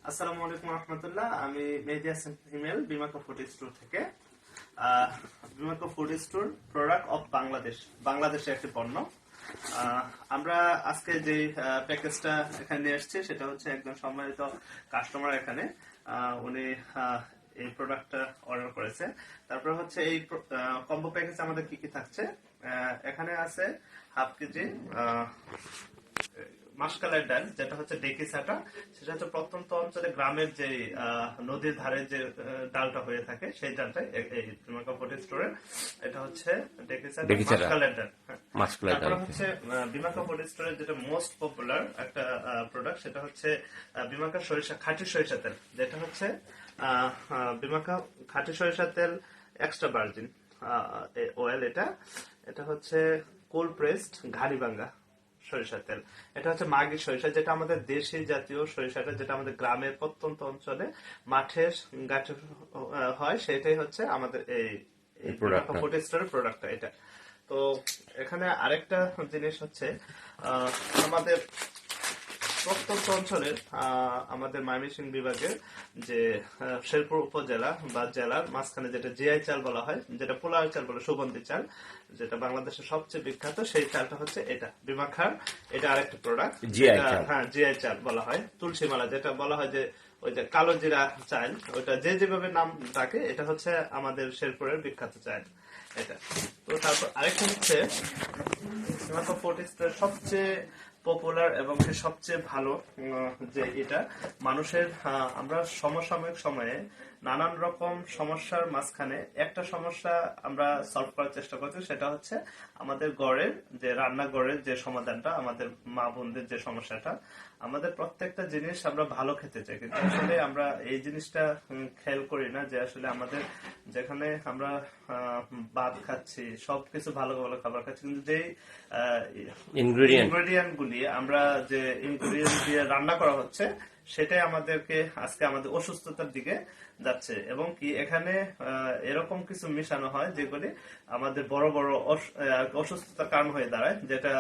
আসসালামু আলাইকুম রহমতুল্লাহ। আমি মেহেদী হাসান হিমেল, বিমাকা ফুড স্টোর থেকে। Bimaka food store product of Bangladesh, বাংলাদেশের একটি পণ্য। আমরা আজকে যে প্যাকেজটা এখানে নিয়ে এসেছি সেটা হচ্ছে একজন সম্মানিত কাস্টমার এখানে উনি এই প্রোডাক্টটা অর্ডার করেছে। তারপর হচ্ছে এই কম্বো প্যাকেজ আমাদের কি কি থাকছে, এখানে আছে হাফ কেজি মাসকালের ডাল, যেটা হচ্ছে ডেকিসাটা। সেটা হচ্ছে প্রত্যন্ত অঞ্চলে গ্রামের যে নদীর ধারে যে ডালটা হয়ে থাকে সেই ডালটাই এই বিমাকা ফুড স্টোরে। এটা হচ্ছে ডেকিসাটা মাসকালের ডাল। তারপরে হচ্ছে বিমাকা ফুড স্টোরের যেটা মোস্ট পপুলার একটা প্রোডাক্ট, সেটা হচ্ছে বিমাকা সরিষা খাঁটি সরিষা তেল, যেটা হচ্ছে বিমাকা খাঁটি সরিষা তেল এক্সট্রা ভার্জিন অয়েল। এটা হচ্ছে কোল্ড প্রেসড ঘাড়িভাঙ্গা সরিষার তেল। এটা হচ্ছে মাগি সরিষা, যেটা আমাদের দেশি জাতীয় সরিষাটা, যেটা আমাদের গ্রামের প্রত্যন্ত অঞ্চলে মাঠে গাছে হয়, সেটাই হচ্ছে আমাদের এই ফুড স্টোরের প্রোডাক্টটা এটা। তো এখানে আরেকটা জিনিস হচ্ছে আমাদের প্রত্যন্ত অঞ্চলের আমাদের ময়মনসিংহ বিভাগের যে শেরপুর উপজেলা বা জেলার মাঝখানে যেটা জিআই চাল বলা হয়, যেটা পোলার চাল বলে, সুগন্ধি চাল, যেটা বাংলাদেশের সবচেয়ে বিখ্যাত, সেই চালটা হচ্ছে এটা বিমাখার। এটা আরেকটা প্রোডাক্ট, হ্যাঁ জিআই চাল বলা হয়। তুলসী মালা যেটা বলা হয়, যে ওই যে কালো জিরা চাল, ওইটা যে যেভাবে নাম থাকে, এটা হচ্ছে আমাদের শেরপুরের বিখ্যাত চাল এটা। তো তারপর আরেকটা হচ্ছে বিমাকা ফুড স্টোরের সবচেয়ে পপুলার এবং সবচেয়ে ভালো যে এটা মানুষের আমরা সমসাময়িক সময়ে নানান রকম সমস্যার মাঝখানে একটা সমস্যা আমরা সলভ করার চেষ্টা করছি, সেটা হচ্ছে আমাদের ঘরের যে রান্নাঘরের যে সমাধানটা, আমাদের মা বোনদের যে সমস্যাটা। আমাদের প্রত্যেকটা জিনিস আমরা ভালো খেতে চাই, কিন্তু আসলে আমরা এই জিনিসটা খেয়াল করি না যে আসলে আমাদের যেখানে আমরা ভাত খাচ্ছি, সবকিছু ভালো ভালো খাবার খাচ্ছি, কিন্তু যেই ইনগ্রেডিয়েন্ট গুলি আমরা যে ইনগ্রেডিয়েন্ট দিয়ে রান্না করা হচ্ছে, সেটাই আমাদেরকে আজকে আমাদের অসুস্থতার দিকে যাচ্ছে। এবং কি এখানে এরকম কিছু মিশানো হয় যেগুলি আমাদের বড় বড় অসুস্থতার কারণ হয়ে দাঁড়ায়, যেটা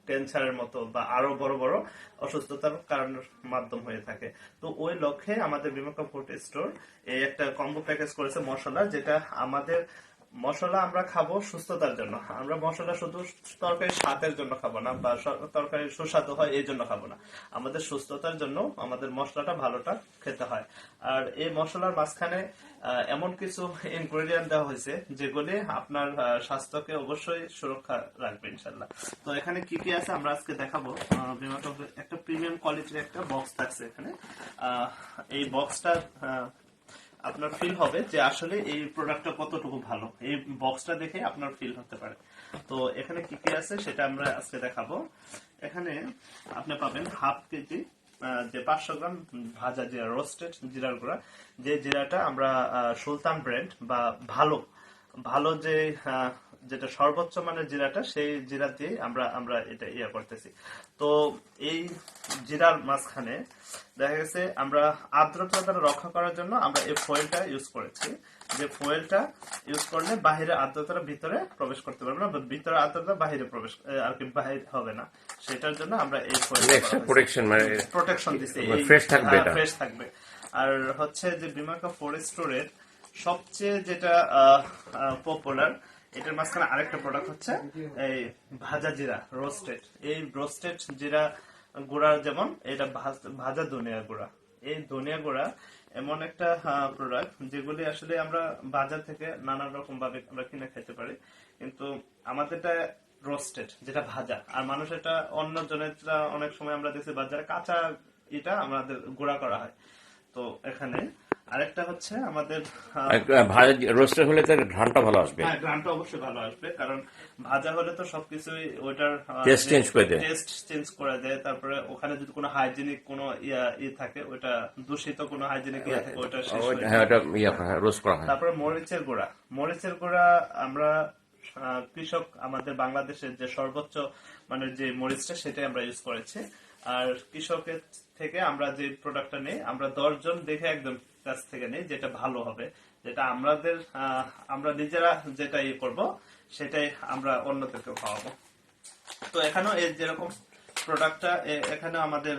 ক্যান্সারের মতো বা আরো বড় বড় অসুস্থতার কারণের মাধ্যম হয়ে থাকে। তো ওই লক্ষ্যে আমাদের বিমাকা ফুড স্টোর এই একটা কম্বো প্যাকেজ করেছে মশলা, যেটা আমাদের মশলা আমরা খাবো সুস্থতার জন্য। আমরা মশলা শুধু তরকারি স্বাদের জন্য খাবো না, বা তরকারি সুস্বাদু হয় এই জন্য খাবো না। আমাদের সুস্থতার জন্য আমাদের মশলাটা ভালোটা খেতে হয়। আর এই মশলার মাঝখানে এমন কিছু ইনগ্রেডিয়েন্ট দেওয়া হয়েছে যেগুলি আপনার স্বাস্থ্যকে অবশ্যই সুরক্ষা রাখবে ইনশাল্লাহ। তো এখানে কি কি আছে আমরা আজকে দেখাবো। একটা প্রিমিয়াম কোয়ালিটির একটা বক্স থাকছে এখানে। এই বক্সটা আপনার ফিল হবে যে আসলে এই প্রোডাক্টটা কতটুকু ভালো, এই বক্সটা দেখে আপনার ফিল হতে পারে। তো এখানে কি কি আছে সেটা আমরা আজকে দেখাবো। এখানে আপনি পাবেন হাফ কেজি যে 500 গ্রাম ভাজা জিরা, রোস্টেড জিরার গুঁড়া, যে জিরাটা আমরা সুলতান ব্র্যান্ড বা ভালো ভালো যে যেটা সর্বোচ্চ মানের জিরাটা, সেই জিরা দিয়ে আমরা আমরা এটা ইয়া করতেছি। তো এই জিরার মাঝখানে দেখা গেছে আমরা আর্দ্রতা রক্ষা করার জন্য আমরা এই ফয়েলটা ইউজ করেছি, যে ফয়েলটা ইউজ করলে বাহিরে আর্দ্রতাটা ভিতরে প্রবেশ করতে পারবে না, ভিতরে আর্দ্রতা বাহিরে প্রবেশ আর কি বাহির হবে না। সেটার জন্য আমরা এই প্রোটেকশন দিচ্ছি, ফ্রেশ থাকবে। আর হচ্ছে যে বিমাকা ফুড স্টোরের সবচেয়ে যেটা পপুলার, এটার মাঝখানে আরেকটা প্রোডাক্ট হচ্ছে এই ভাজা জিরা, রোস্টেড। এই রোস্টেড জিরা গুঁড়া, যেমন এটা ভাজা ধনিয়া গুঁড়া। এই ধনিয়া গুঁড়া এমন একটা প্রোডাক্ট যেগুলি আসলে আমরা বাজার থেকে নানান রকম ভাবে আমরা কিনে খেতে পারি, কিন্তু আমাদেরটা রোস্টেড, যেটা ভাজা। আর মানুষ এটা অন্য জনের অনেক সময় আমরা দেখছি বাজারে কাঁচা এটা আমাদের গুঁড়া করা হয়। তো এখানে আরেকটা হচ্ছে আমাদের রোস্টার হলে তার ঘ্রাণটা ভালো আসবে। হ্যাঁ, ঘ্রাণটা অবশ্যই ভালো আসবে, কারণ ভাজা হলে তো সবকিছুই ওইটার টেস্ট চেঞ্জ করে দেয়। তারপরে ওখানে যদি কোনো হাইজেনিক কোনো থাকে, ওইটা দূষিত কোনো হাইজেনিক থাকে, ওইটা শেষ হয়ে যায়। রোস্ট করা হয়। তারপরে মরিচের গুঁড়া আমরা কৃষক আমাদের বাংলাদেশের যে সর্বোচ্চ মানে যে মরিচটা, সেটাই আমরা ইউজ করেছি। আর কৃষকের থেকে আমরা যে প্রোডাক্টটা নেই, আমরা 10 জন দেখে একদম কাছ থেকে নেই যেটা ভালো হবে, যেটা আমরা নিজেরা যেটা করব সেটাই আমরা অন্যদেরকে খাওয়াবো। তো এখানেও যেরকম প্রোডাক্টটা এখানে আমাদের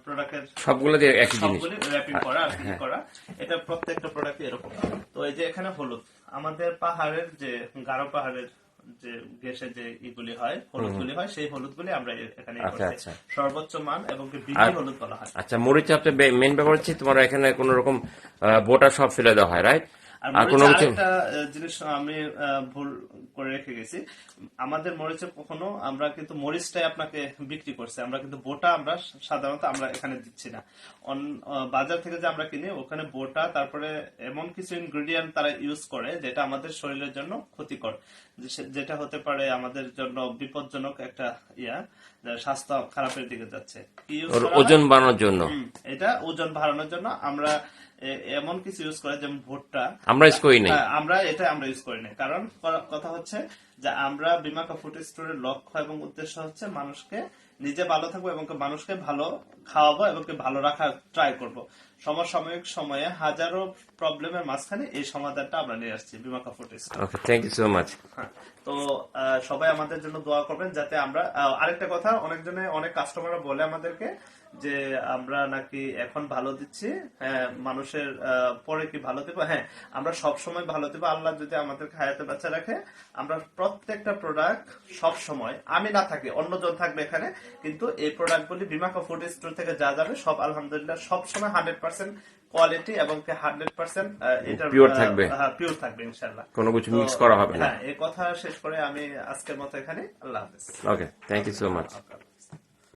প্রোডাক্টের সবগুলো দিয়ে একই জিনিস। সবগুলি র্যাপিং করা আর কি করা। এটা প্রত্যেকটা প্রোডাক্ট এরকম। তো এই যে এখানে হলুদ, আমাদের পাহাড়ের যে গারো পাহাড়ের যে গ্যাসে যে ইগুলি হয়, হলুদগুলি হয়, সেই হলুদগুলি আমরা এখানে ই আচ্ছা, করছি। আচ্ছা। সর্বোচ্চ মান এবং বিধি হলুদ বলা হয়। আচ্ছা, মরিচ আপনার মেন ব্যাপার হচ্ছে তোমার এখানে কোন রকম বোটা সব ফেলে দেওয়া হয়, রাইট? আর আর কোনো মরিচে কিছু আরেকটা জিনিস আমি ভুল করে রেখে গেছি। আমাদের মরিচে কখনো আমরা কিন্তু মরিচটাই আপনাকে বিক্রি করছি, আমরা কিন্তু বোটা আমরা সাধারণত আমরা এখানে দিচ্ছি না। বাজার থেকে যে আমরা কিনি ওখানে বোটা, তারপরে এমন কিছু ইনগ্রেডিয়েন্ট তারা ইউজ করে যেটা আমাদের শরীরের জন্য ক্ষতিকর, যেটা হতে পারে আমাদের জন্য বিপজ্জনক একটা স্বাস্থ্য খারাপের দিকে যাচ্ছে। কি use করা হয়? ওজন বাড়ানোর জন্য এটা ওজন বাড়ানোর জন্য আমরা এমন কিছু ইউজ করে, যেমন ভুট্টা আমরা ইউজ করি নাই। আমরা ইউজ করি না। কারণ কথা হচ্ছে যে আমরা বিমাকা ফুড স্টোরের লক্ষ্য এবং উদ্দেশ্য হচ্ছে মানুষকে নিজে ভালো থাকবো এবং মানুষকে ভালো খাওয়াবো এবং ভালো রাখার ট্রাই করব। সমসাময়িক সময়ে হাজারো প্রবলেমের মাঝখানে এই সমাধানটা আমরা নিয়ে আসছি Bimaka food store. Okay, thank you so much. তো সবাই আমাদের জন্য দোয়া করবেন যাতে আমরা আরেকটা কথা, অনেক কাস্টমাররা বলে আমাদেরকে যে আমরা নাকি এখন ভালো দিচ্ছি, হ্যাঁ মানুষের পরে কি ভালো দেবো। হ্যাঁ, আমরা সব সময় ভালো দেবো, আল্লাহ যদি আমাদেরকে হায়াতে বাচ্চা রাখে। আমরা প্রত্যেকটা প্রোডাক্ট সব সময়, আমি না থাকি অন্যজন থাকবে এখানে, কিন্তু এই প্রোডাক্টগুলি বিমাকা ফুড স্টোর থেকে যা যাবে সব আলহামদুলিল্লাহ সব সময় 100% কোয়ালিটি এবং 100% এটা Pure থাকবে। হ্যাঁ, পিওর থাকবে ইনশাআল্লাহ। কোনো কিছু তো, মিক্স করা হবে না। হ্যাঁ, এই কথা শেষ করে আমি আজকের মতো এখানে, আল্লাহ হাফেজ। Okay, thank you so much. Okay.